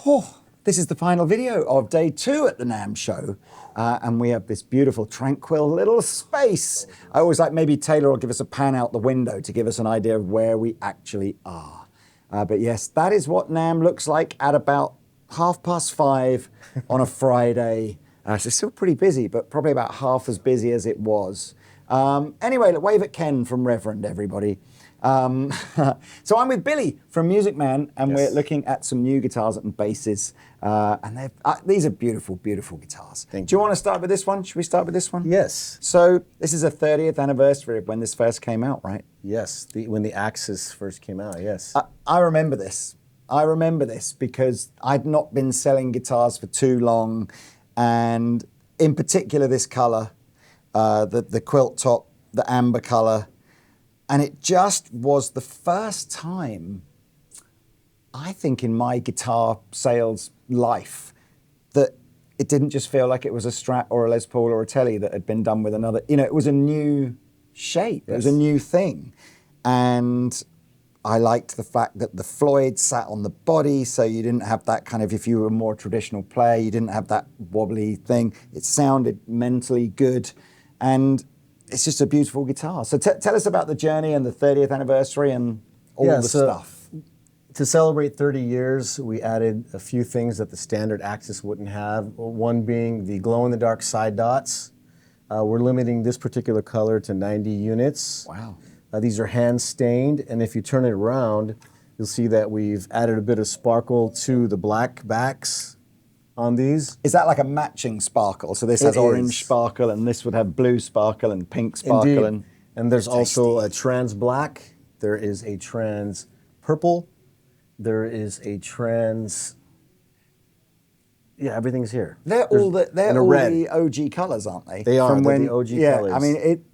Oh, this is the final video of day 2 at the NAMM show. And we have this beautiful, tranquil little space. I always like maybe Taylor will give us a pan out the window to give us an idea of where we actually are. But yes, that is what NAMM looks like at about 5:30 on a Friday. So it's still pretty busy, but probably about half as busy as it was. Anyway, wave at Ken from Reverend, everybody. So I'm with Billy from Music Man, and we're looking at some new guitars and basses. And these are beautiful, beautiful guitars. Do you want to start with this one? Should we start with this one? Yes. So this is a 30th anniversary of when this first came out, right? Yes, when the Axis first came out, yes. I remember this. I remember this because I'd not been selling guitars for too long, and in particular this color, the quilt top, the amber color. And it just was the first time, I think, in my guitar sales life, that it didn't just feel like it was a Strat or a Les Paul or a Tele that had been done with another, you know, it was a new shape, it was a new thing. And I liked the fact that the Floyd sat on the body, so you didn't have that kind of, if you were a more traditional player, you didn't have that wobbly thing. It sounded mentally good. And it's just a beautiful guitar. So tell us about the journey and the 30th anniversary and all the stuff. To celebrate 30 years, we added a few things that the standard Axis wouldn't have. One being the glow-in-the-dark side dots. We're limiting this particular color to 90 units. Wow. These are hand-stained, and if you turn it around, you'll see that we've added a bit of sparkle to the black backs on these. Is that like a matching sparkle? So this has orange sparkle, and this would have blue sparkle and pink sparkle. Indeed. And there's also a trans black. There is a trans purple. There is a trans. Yeah, everything's here. They're all the OG colors, aren't they? They are. They're the OG colors. I mean,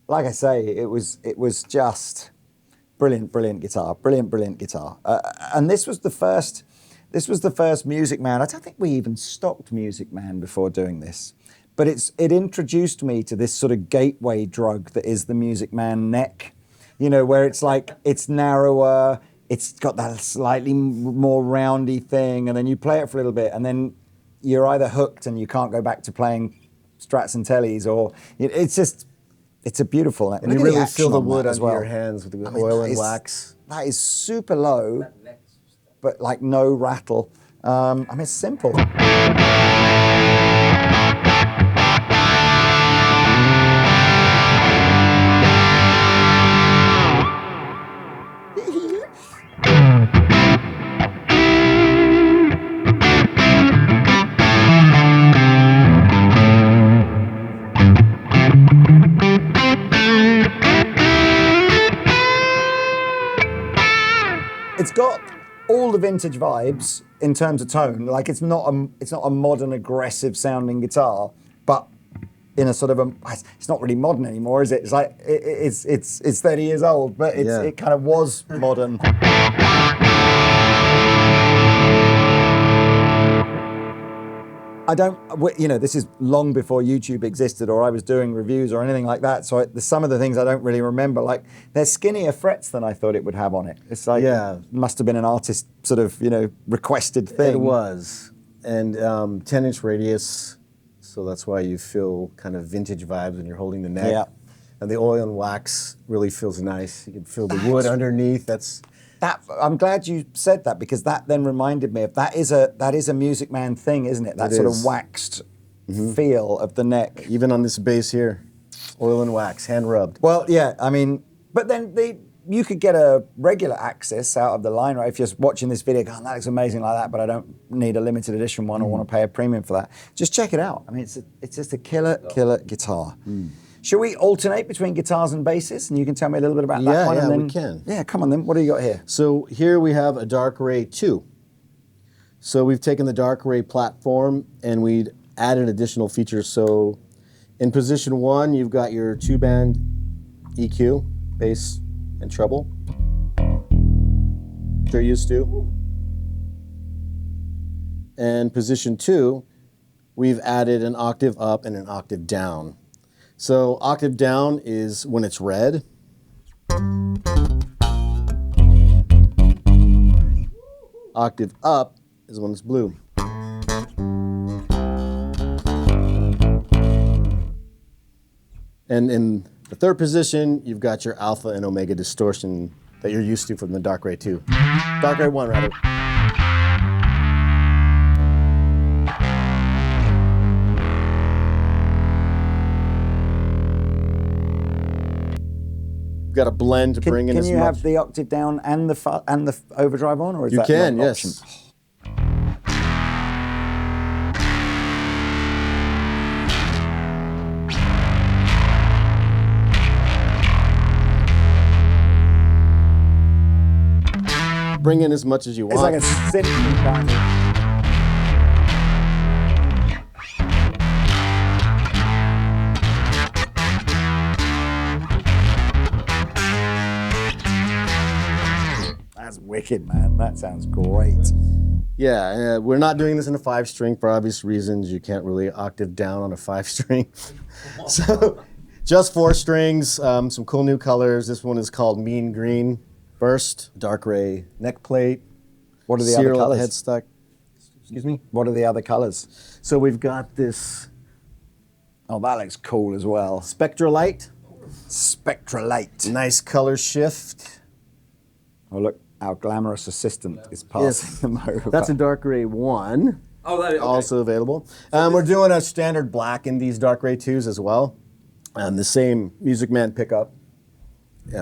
like I say, it was just brilliant, brilliant guitar, brilliant, brilliant guitar. And this was the first. This was the first Music Man. I don't think we even stocked Music Man before doing this, but it introduced me to this sort of gateway drug that is the Music Man neck, you know, where it's like, it's narrower, it's got that slightly more roundy thing, and then you play it for a little bit, and then you're either hooked and you can't go back to playing Strats and Teles, or it's just, it's a beautiful neck. And you really feel the wood under your hands with the oil and wax. That is super low, but like no rattle. I mean, it's simple. It's got all the vintage vibes in terms of tone. Like it's not a modern aggressive sounding guitar, but in a sort of it's not really modern anymore, is it? It's like it's 30 years old, but it kind of was modern. I don't, you know, this is long before YouTube existed or I was doing reviews or anything like that. So there's some of the things I don't really remember. Like they're skinnier frets than I thought it would have on it. It's like, must have been an artist sort of, you know, requested thing. It was. And 10-inch radius. So that's why you feel kind of vintage vibes when you're holding the neck. Yeah. And the oil and wax really feels nice. You can feel the wood underneath. I'm glad you said that, because that then reminded me of that is a Music Man thing, isn't it? That sort of waxed feel of the neck. Even on this bass here, oil and wax, hand rubbed. Well, yeah, I mean, but then you could get a regular Axis out of the line, right? If you're watching this video, going, that looks amazing like that, but I don't need a limited edition one or want to pay a premium for that. Just check it out. I mean, it's just a killer guitar. Should we alternate between guitars and basses? And you can tell me a little bit about that one. Yeah, and then, we can. Yeah, come on then. What do you got here? So here we have a Dark Ray 2. So we've taken the Dark Ray platform and we added additional features. So in position 1, you've got your 2-band EQ, bass and treble. Which you're used to. And position 2, we've added an octave up and an octave down. So octave down is when it's red. Octave up is when it's blue. And in the third position, you've got your alpha and omega distortion that you're used to from the Darkray 2. Darkray 1, rather. You've got a blend to bring in as much. Can you have the octave down and the overdrive on, or is You that can, not an yes. option? Bring in as much as you want. It's like a synth kind of. That's wicked, man. That sounds great. Yeah, we're not doing this in a 5-string for obvious reasons. You can't really octave down on a 5-string. So just 4 strings, some cool new colors. This one is called Mean Green Burst, Darkray neck plate. What are the other colors? Headstock. Excuse me? What are the other colors? So we've got this Oh, that looks cool as well. Spectralite. Spectralite. Nice color shift. Oh, look, our glamorous assistant is passing them over. That's a Darkray 1. Oh, that is okay. Also available. We're doing a standard black in these Darkray 2s as well. The same Music Man pickup, the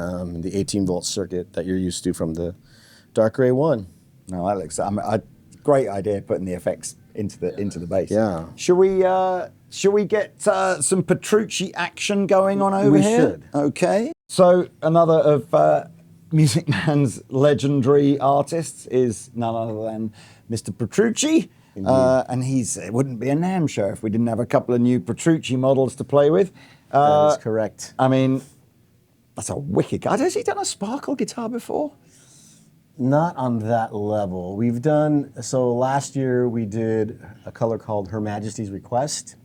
18-volt circuit that you're used to from the Darkray 1. No, that looks great idea putting the effects into the bass. Yeah. Should we get some Petrucci action going on over We here? should. Okay. So another of Music Man's legendary artists is none other than Mr. Petrucci. And it wouldn't be a NAMM show if we didn't have a couple of new Petrucci models to play with. That is correct. I mean, that's a wicked guy. Has he done a sparkle guitar before? Not on that level. We've done, so last year we did a color called Her Majesty's Request,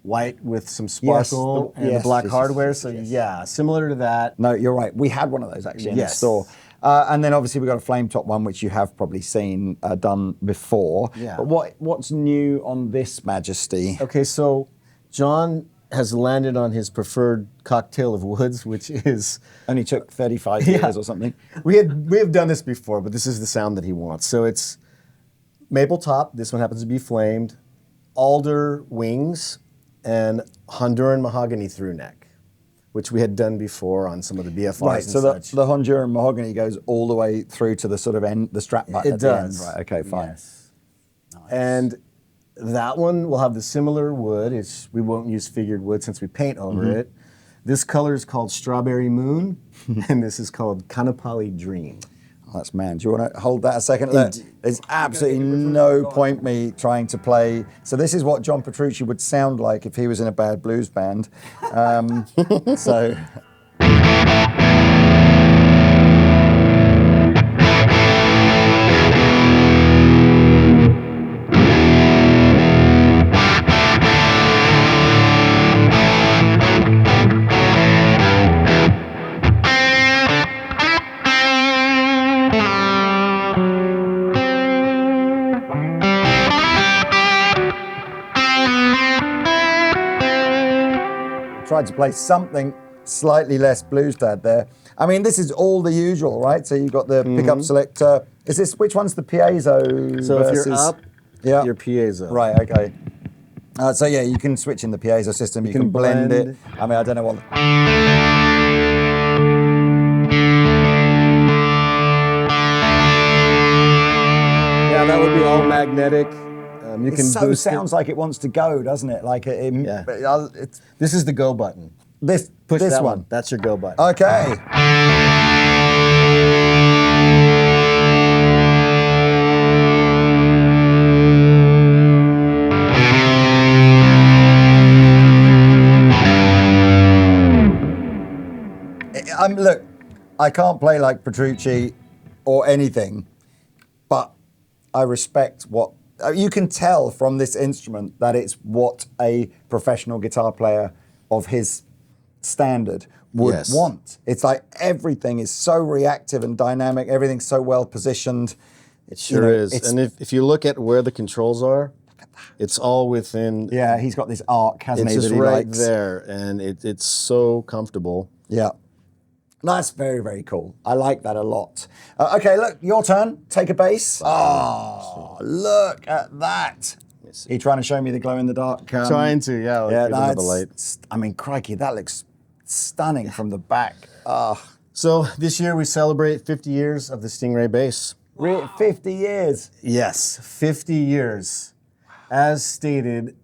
white with some sparkle and the black hardware. So yeah, similar to that. No, you're right. We had one of those actually in the Yes. store. And then obviously we've got a flame top one, which you have probably seen done before. Yeah. But what's new on this Majesty? Okay, so John has landed on his preferred cocktail of woods, which is, Only took 35 years or something. we have done this before, but this is the sound that he wants. So it's maple top, this one happens to be flamed, alder wings, and Honduran mahogany through neck, which we had done before on some of the BFRs Right, and so such. the Honduran mahogany goes all the way through to the sort of end, the strap button It at the end. does. Right, okay, fine. Yes. And that one will have the similar wood. We won't use figured wood since we paint over it. This color is called Strawberry Moon, and this is called Kanapali Dream. Oh, that's man. Do you want to hold that a second? Look, there's absolutely no point me trying to play. So this is what John Petrucci would sound like if he was in a bad blues band. So. Tried to play something slightly less blues dad there. I mean, this is all the usual, right? So you've got the pickup selector. Is this, which one's the piezo So versus? if you're up, yeah. your piezo. Right, okay. So yeah, you can switch in the piezo system. You can blend it. I mean, I don't know what. Yeah, that would be all magnetic. You It can so boost sounds like it wants to go, doesn't it? Like Yeah. it's This is the go button. this Push this that one. That's your go button. Okay. Look, I can't play like Petrucci or anything, but I respect what you can tell from this instrument that it's what a professional guitar player of his standard would Yes. want. It's like everything is so reactive and dynamic, everything's so well positioned. It sure is. And if you look at where the controls are, it's all within. Yeah, he's got this arc, hasn't he? It's just that he right likes. there, and it's so comfortable. Yeah. That's very, very cool. I like that a lot. Okay, look, your turn. Take a bass. Oh, look at that. Are you trying to show me the glow-in-the-dark? Trying to, yeah. Yeah, no, the light. I mean, crikey, that looks stunning from the back. So this year we celebrate 50 years of the Stingray bass. 50 years. Yes, 50 years. As stated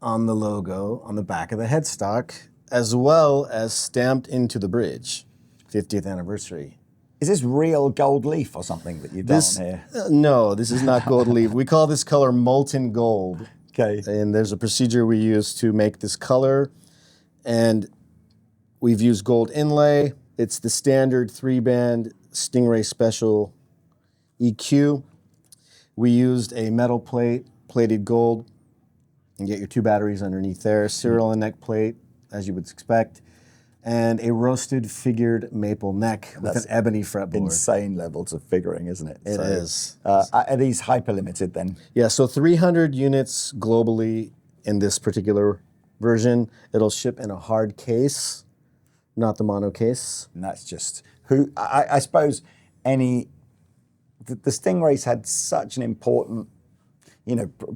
on the logo on the back of the headstock, as well as stamped into the bridge. 50th anniversary. Is this real gold leaf or something that you've done here? No, this is not gold leaf. We call this color molten gold. Okay. And there's a procedure we use to make this color. And we've used gold inlay. It's the standard 3-band Stingray Special EQ. We used a metal plate, plated gold. You get your 2 batteries underneath there. Serial and neck plate, as you would expect. And a roasted figured maple neck with an ebony fretboard. Insane levels of figuring, isn't it? It is. Are these hyper limited then? Yeah, so 300 units globally in this particular version. It'll ship in a hard case, not the mono case. And that's just I suppose the Stingrays had such an important.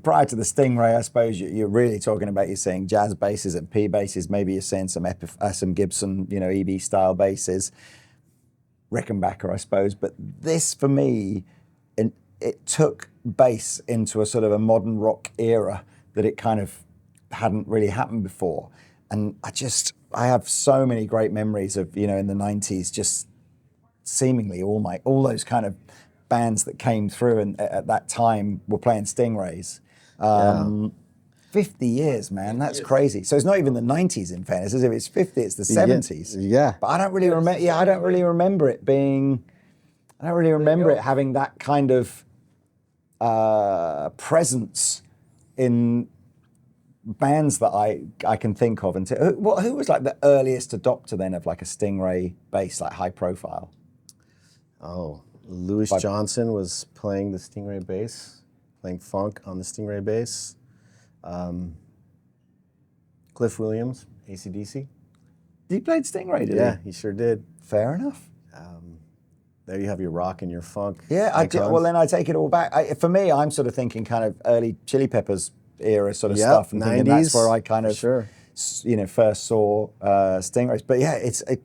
Prior to the Stingray, I suppose you're really talking about you're seeing jazz basses and P basses. Maybe you're seeing some Gibson, EB style basses, Rickenbacker, I suppose. But this, for me, it took bass into a sort of a modern rock era that it kind of hadn't really happened before. And I have so many great memories of in the '90s, just seemingly all those kind of bands that came through and at that time were playing Stingrays. 50 years, man, that's crazy. So it's not even the 90s in fairness, as if it's 50, it's the 70s. Yeah. But I don't really remember, I don't really remember it having that kind of presence in bands that I can think of. And who was like the earliest adopter then of like a Stingray bass, like high profile? Oh, Louis Johnson was playing the Stingray bass, playing funk on the Stingray bass. Cliff Williams, AC/DC. He played Stingray, did he? Yeah, he sure did. Fair enough. There you have your rock and your funk. Yeah, well then I take it all back. For me, I'm sort of thinking kind of early Chili Peppers era sort of stuff. And 90s. That's where I kind of, first saw Stingrays. But yeah,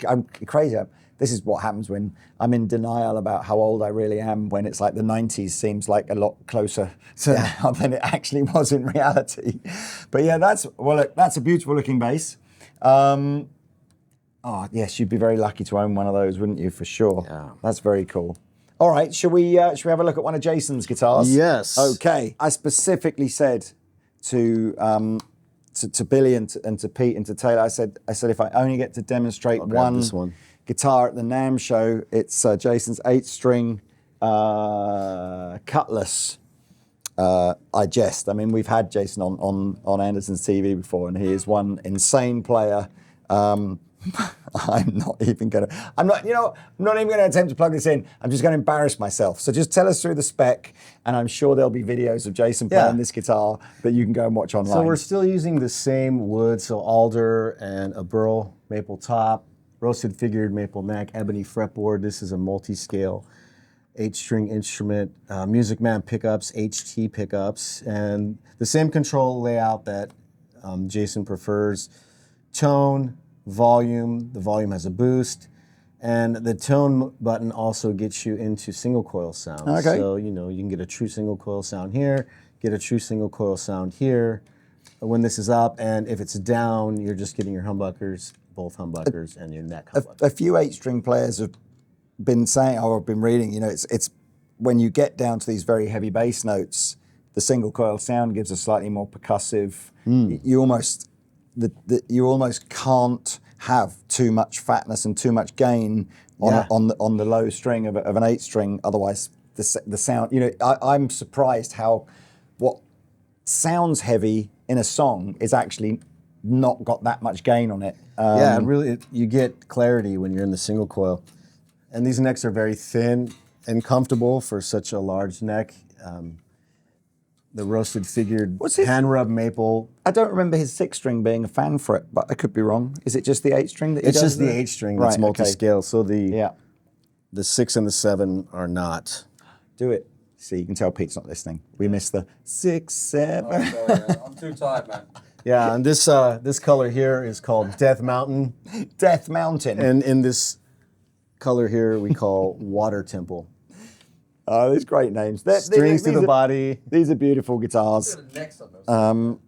I'm crazy. This is what happens when I'm in denial about how old I really am, when it's like the 90s seems like a lot closer to now than it actually was in reality. But yeah, that's a beautiful looking bass. Yes, you'd be very lucky to own one of those, wouldn't you, for sure? Yeah. That's very cool. All right, should we have a look at one of Jason's guitars? Yes. Okay. I specifically said to Billy and to Pete and to Taylor, I said if I only get to demonstrate one guitar at the NAMM show, it's Jason's 8-string Cutlass. I jest. I mean, we've had Jason on Andertons TV before, and he is one insane player. I'm not even even gonna attempt to plug this in. I'm just gonna embarrass myself. So just tell us through the spec, and I'm sure there'll be videos of Jason playing this guitar that you can go and watch online. So we're still using the same wood, so alder and a burl maple top, roasted figured maple neck, ebony fretboard. This is a multi-scale 8-string instrument, Music Man pickups, HT pickups, and the same control layout that Jason prefers. Tone, volume, the volume has a boost, and the tone button also gets you into single coil sound. Okay. So, you can get a true single coil sound here, get a true single coil sound here when this is up, and if it's down, you're just getting your humbuckers, both humbuckers, and your neck humbucker. A few 8-string players have been saying, or I've been reading, it's when you get down to these very heavy bass notes, the single coil sound gives a slightly more percussive. You almost can't have too much fatness and too much gain on the low string of an 8-string. Otherwise, the sound. I'm surprised how what sounds heavy in a song is actually not got that much gain on it. Really, you get clarity when you're in the single coil. And these necks are very thin, and comfortable for such a large neck. The roasted figured hand rub maple. I don't remember his 6-string being a fan for it, but I could be wrong. Is it just the 8-string that he does? It's just the 8-string that's multi-scale. So the 6 and the 7 are not. Do it. See, you can tell Pete's not listening. We missed the 6, 7. Oh, sorry, I'm too tired, man. Yeah, and this color here is called Death Mountain. Death Mountain. And in this color here we call Water Temple. Oh, these great names. Strings to the body. These are beautiful guitars. And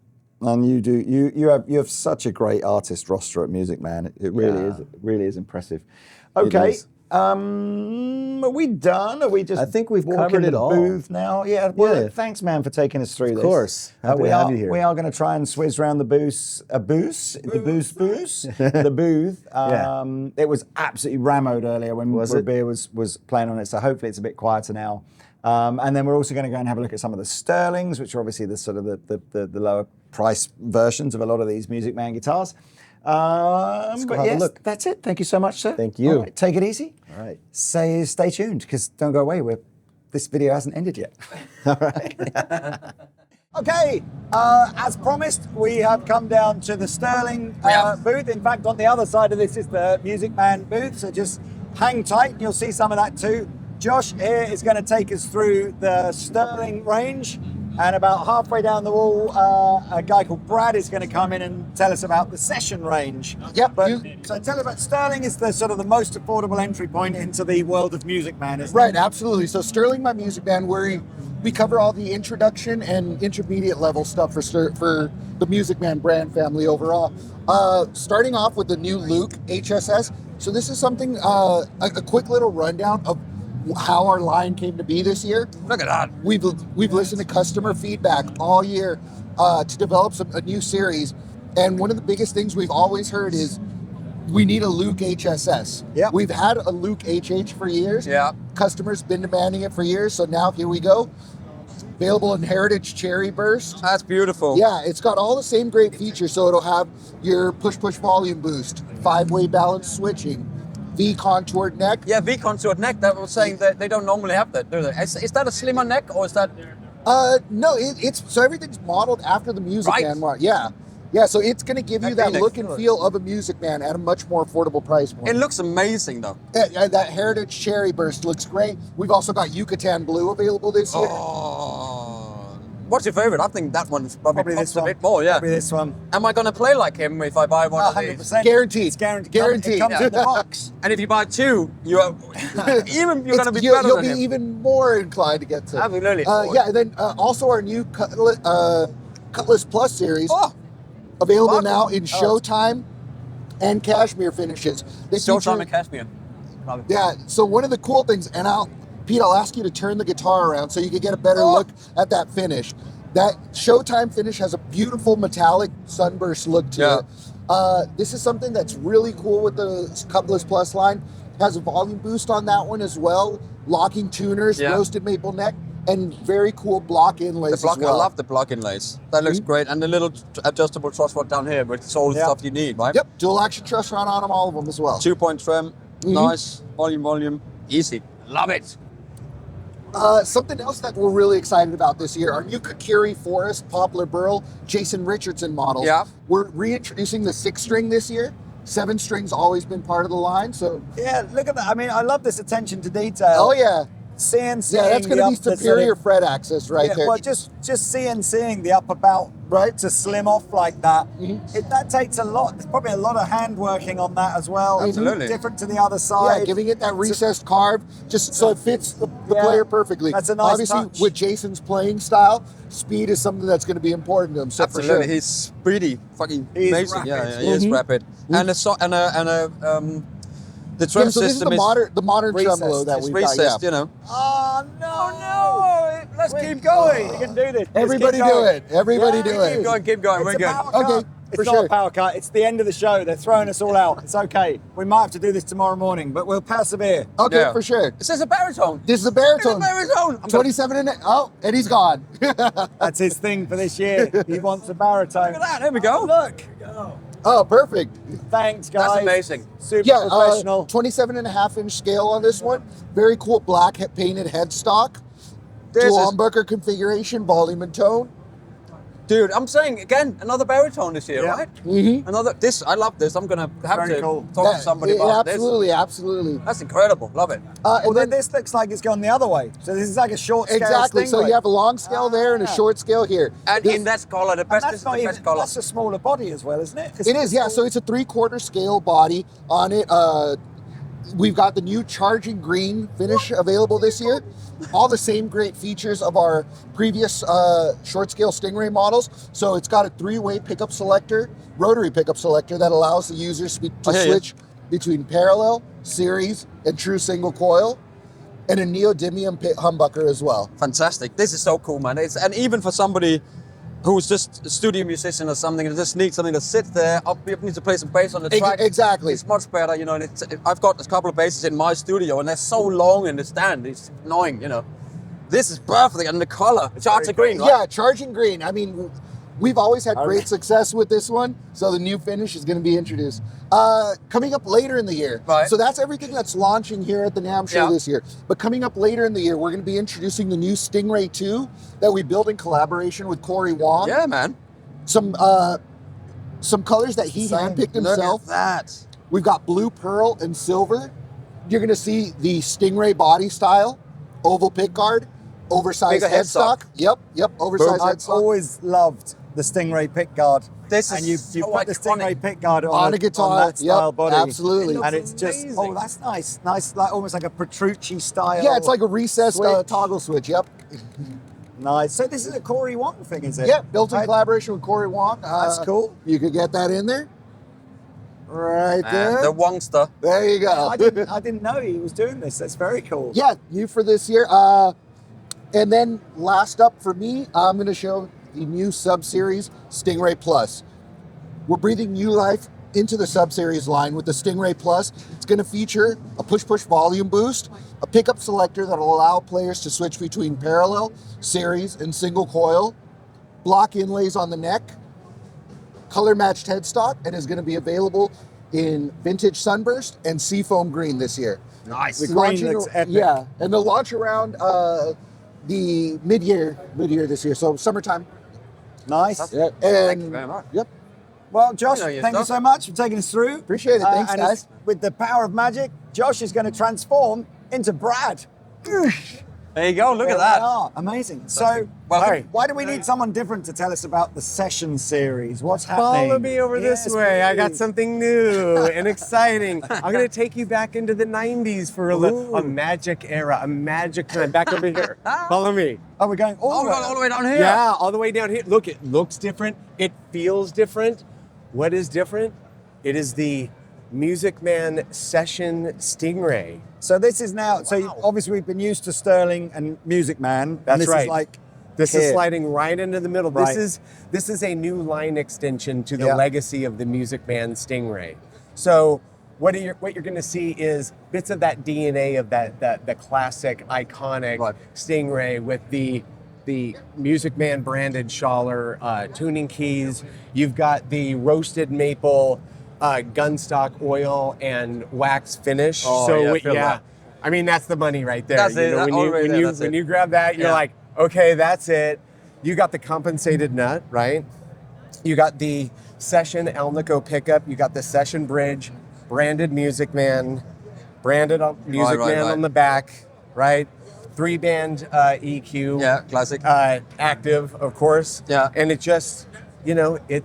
you have such a great artist roster at Music Man. It really is impressive. Okay. Are we done? Are we just? I think we've walking covered it the all. booth now. Yeah. Well, thanks, man, for taking us through this. Of course. Happy to have you here. We are going to try and swizz around the booth. The booth. It was absolutely rammed earlier when Beer was playing on it. So hopefully it's a bit quieter now. And then we're also going to go and have a look at some of the Sterlings, which are obviously the sort of the lower price versions of a lot of these Music Man guitars. But yes, look. That's it. Thank you so much, sir. Thank you. All right, take it easy. All right. Stay tuned, because don't go away. This video hasn't ended yet. All right. Okay, as promised, we have come down to the Sterling booth. In fact, on the other side of this is the Music Man booth, so just hang tight. You'll see some of that too. Josh here is going to take us through the Sterling range. And about halfway down the wall, a guy called Brad is going to come in and tell us about the Session range. Yep. So tell us about Sterling is the sort of the most affordable entry point into the world of Music Man, isn't Right, it? absolutely. So Sterling, my Music Man, we cover all the introduction and intermediate level stuff for the Music Man brand family overall. Starting off with the new Luke HSS. So this is something, a quick little rundown of how our line came to be this year. Look at that. We've listened to customer feedback all year to develop a new series, and one of the biggest things we've always heard is we need a Luke HSS. Yep. We've had a Luke HH for years. Yeah. Customers been demanding it for years, so now here we go. Available in Heritage Cherry Burst. That's beautiful. Yeah, it's got all the same great features, so it'll have your push-push volume boost, 5-way balance switching, V-contoured neck. Yeah, V-contoured neck. That was saying that they don't normally have that, do they? Is that a slimmer neck, or is that? No, it's so everything's modeled after the Music Man model. Yeah, so it's going to give you that look and feel of a Music Man at a much more affordable price point. It looks amazing, though. That Heritage Cherry Burst looks great. We've also got Yucatan Blue available this year. What's your favorite? I think that one's probably this a one. bit more, yeah. Probably this one. Am I going to play like him if I buy one of these? 100%. Guaranteed. It's guaranteed. Guaranteed. It comes in the box. And if you buy two, you're going to be better You'll than be him. even more inclined to get to. Absolutely. Yeah, and then also our new Cutlass Plus series. Available Fuck. now in Showtime and Cashmere finishes. They Showtime feature- and Caspian. Yeah, so one of the cool things, and Pete, I'll ask you to turn the guitar around so you can get a better look at that finish. That Showtime finish has a beautiful metallic sunburst look to it. This is something that's really cool with the Cutlass Plus line. Has a volume boost on that one as well. Locking tuners, roasted maple neck, and very cool block inlays as well. I love the block inlays. That looks great. And the little adjustable truss rod down here, with all the stuff you need, right? Yep, dual action truss rod on them, all of them as well. 2-point trim, nice, volume, easy. Love it. Something else that we're really excited about this year, our new Kakiri Forest Poplar Burl Jason Richardson models. Yeah. We're reintroducing the 6-string this year. 7-string's always been part of the line, so. Yeah, look at that. I mean, I love this attention to detail. Oh yeah. CNC. Yeah, that's going to be superior fret access right there. Well, just CNCing the upper belt, right, to slim off like that. That takes a lot. There's probably a lot of hand working on that as well. Absolutely. Different to the other side. Yeah, giving it that recessed carve, just so it fits the player perfectly. That's a nice Obviously, touch. with Jason's playing style, speed is something that's going to be important to him. So Absolutely, for sure. he's speedy, fucking He's amazing. rapid. Yeah, he is rapid. And the trim so this is system the modern recessed. tremolo that is we've recessed, got. you know. Oh no! Let's keep going. You can do this. Everybody do it. Everybody do it. Keep going. We're It's a good. power cut. Okay, It's for not sure. a power cut. It's the end of the show. They're throwing us all out. It's okay. We might have to do this tomorrow morning, but we'll persevere. Okay, Yeah. for sure. It says a baritone. This is a baritone. It's a baritone. 27 and and he's gone. That's his thing for this year. He wants a baritone. Look at that. There we go. Look. Oh, perfect. Thanks, guys. That's amazing. Super Yeah, professional. 27.5-inch scale on this one. Very cool black painted headstock. This Dual is- humbucker configuration, volume and tone. Dude, I'm saying again, another baritone this year, Yeah. right? Mm-hmm. I love this. I'm gonna have Very to cool. talk to somebody about Absolutely, this. absolutely. That's incredible. Love it. Well, And then then, this looks like it's gone the other way. So this is like a short scale exactly. So Stingray. you have a long scale there and a Ah. short scale here. And This- in that color, the And best. that's This is the not even, best color. that's a smaller body as well, isn't it? It is, yeah. So it's a 3/4 scale body on it. We've got the new charging green finish available this year. All the same great features of our previous short scale Stingray models. So it's got a 3-way pickup selector, rotary pickup selector that allows the users to I hear you. switch between parallel, series, and true single coil, and a neodymium humbucker as well. Fantastic. This is so cool, man. And even for somebody who's just a studio musician or something and just needs something to sit there, you need to play some bass on the track. Exactly. It's much better, you know. And I've got a couple of basses in my studio, and they're so long in the stand. It's annoying, you know. This is perfect, and the color, charts are green, right? Yeah, charging green. I mean, we've always had great success with this one, so the new finish is going to be introduced. Coming up later in the year. Right. So that's everything that's launching here at the NAMM show Yeah. this year. But coming up later in the year, we're going to be introducing the new Stingray 2 that we built in collaboration with Corey Wong. Yeah, man. Some colors that he handpicked himself. Look at that. We've got blue, pearl, and silver. You're going to see the Stingray body style, oval pickguard, oversized Bigger headstock. Yep, oversized I've headstock. always loved the Stingray pickguard. This and is you so put the Stingray iconic. pickguard On a guitar, that style yep, body. absolutely. It And looks it's just, amazing. that's nice. Nice, like almost like a Petrucci style. Yeah, it's like a recessed switch. toggle switch. Yep. Nice. So this is a Corey Wong thing, is it? Yeah, built in Right. collaboration with Corey Wong. That's cool. You could get that in there. Right there. The Wongster. There you go. I didn't know he was doing this. That's very cool. Yeah, new for this year. And then last up for me, I'm going to show the new sub-series Stingray Plus. We're breathing new life into the sub-series line with the Stingray Plus. It's going to feature a push-push volume boost, a pickup selector that will allow players to switch between parallel, series, and single coil, block inlays on the neck, color-matched headstock, and is going to be available in vintage sunburst and seafoam green this year. Nice. The green looks epic. Yeah, and they'll launch around the mid-year this year, so summertime. Nice. Yeah, Thank you very much. Yep. Well, Josh, You know your thank you stuff. so much for taking us through. Appreciate it. Thanks, and guys. with the power of magic, Josh is going to transform into Brad. There you go. Look There at we that. are. Amazing. So, Welcome. why do we need someone different to tell us about the session series? What's happening? Follow me over this Yes, way. I got please. something new and exciting. I'm going to take you back into the 90s for a magic era, a magic time. Back over here. Follow me. Oh, we're going all Oh, the we're way. going all the way down here. Yeah, all the way down here. Look, it looks different. It feels different. What is different? It is the Music Man Session Stingray. So this is now. So obviously we've been used to Sterling and Music Man. and That's this right. Is like This is here. sliding right into the middle. Right. This is a new line extension to the Yeah. legacy of the Music Man Stingray. So what you're going to see is bits of that DNA of the classic iconic Right. Stingray with the Music Man branded Schaller tuning keys. You've got the roasted maple gunstock oil and wax finish. Oh, so yeah, feel that. I mean that's the money right there. That's it. When All you right when there, you that's when it. you grab that, you're Yeah. like, okay, that's it. You got the compensated nut, right? You got the Session Alnico pickup. You got the Session bridge, branded Music Man, branded Music right, Man right. on the back, right? 3-band EQ. Yeah, classic. Active, of course. Yeah. And it just, it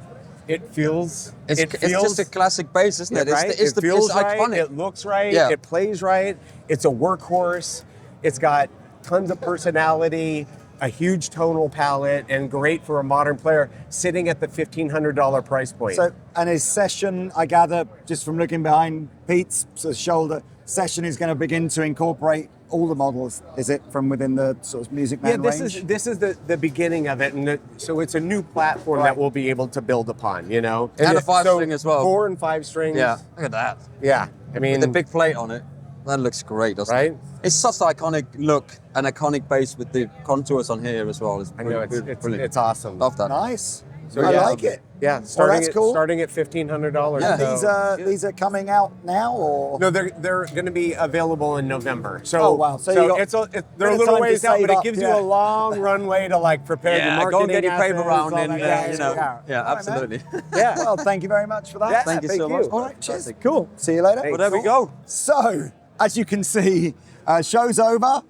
feels. It's just a classic bass, isn't it? Right? It's it feels it's right. iconic. It looks right. Yeah. It plays right. It's a workhorse. It's got tons of personality, a huge tonal palette, and great for a modern player sitting at the $1,500 price point. So, and his session, I gather, just from looking behind Pete's sort of shoulder, session is going to begin to incorporate all the models. Is it from within the sort of Music Man this range? is the beginning of it, and so it's a new platform Right. that we'll be able to build upon. And a 5-string as well. 4 and 5 strings. Yeah, look at that. Yeah. I mean, With the big plate on it. That looks great, doesn't Right? it? It's such an iconic look, an iconic bass with the contours on here as well. It's I know brilliant. it's awesome. Love that. Nice. So I yeah. like it. Yeah, Well, starting that's cool. starting at $1,500. And so- these are coming out now, or No, they're going to be available in November. So, Oh, wow. So you got they're bit a of little time to ways out, save but it up, gives yeah. you a long runway to like prepare the Yeah, marketing. go and get your paper assets, round all and, that you jazz. know. Yeah. Yeah, All right, absolutely. Yeah. Well, thank you very much for that. Yeah, Thank you so much. All right, cheers. Fantastic. Cool. See you later. Hey, Well, there we cool. go. So, as you can see, show's over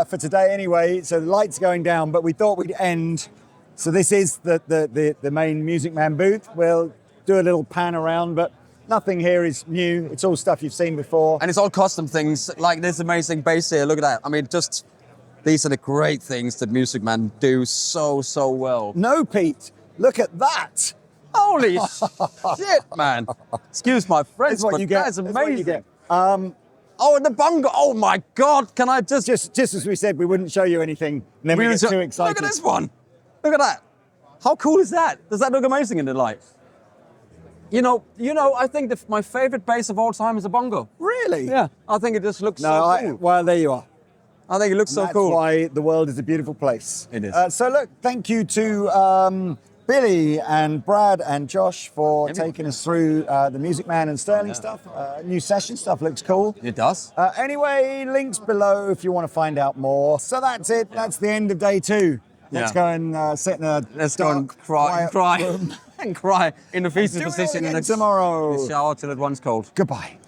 for today anyway. So the lights going down, but we thought we'd end. So this is the main Music Man booth. We'll do a little pan around, but nothing here is new. It's all stuff you've seen before. And it's all custom things, like this amazing bass here. Look at that. I mean, just these are the great things that Music Man do so well. No, Pete, look at that. Holy shit, man! Excuse my French, That's what but you get. that's That's what you amazing. get. Oh, and the bongo! Oh my God! Can I just? Just as we said, we wouldn't show you anything, and then we get too excited. Look at this one! Look at that! How cool is that? Does that look amazing in the light? You know. I think my favorite bass of all time is a bongo. Really? Yeah, I think it just looks No, so cool. well, there you are. I think it looks so That's cool. why the world is a beautiful place. It is. So look, thank you to Billy and Brad and Josh for taking us through the Music Man and Sterling stuff. New session stuff looks cool. It does. Anyway, links below if you want to find out more. So that's it. That's the end of day 2. Let's Yeah. go and sit in a Let's go and dark, cry, quiet room. and cry in the fetal Do it position again in tomorrow. the shower till it runs cold. Goodbye.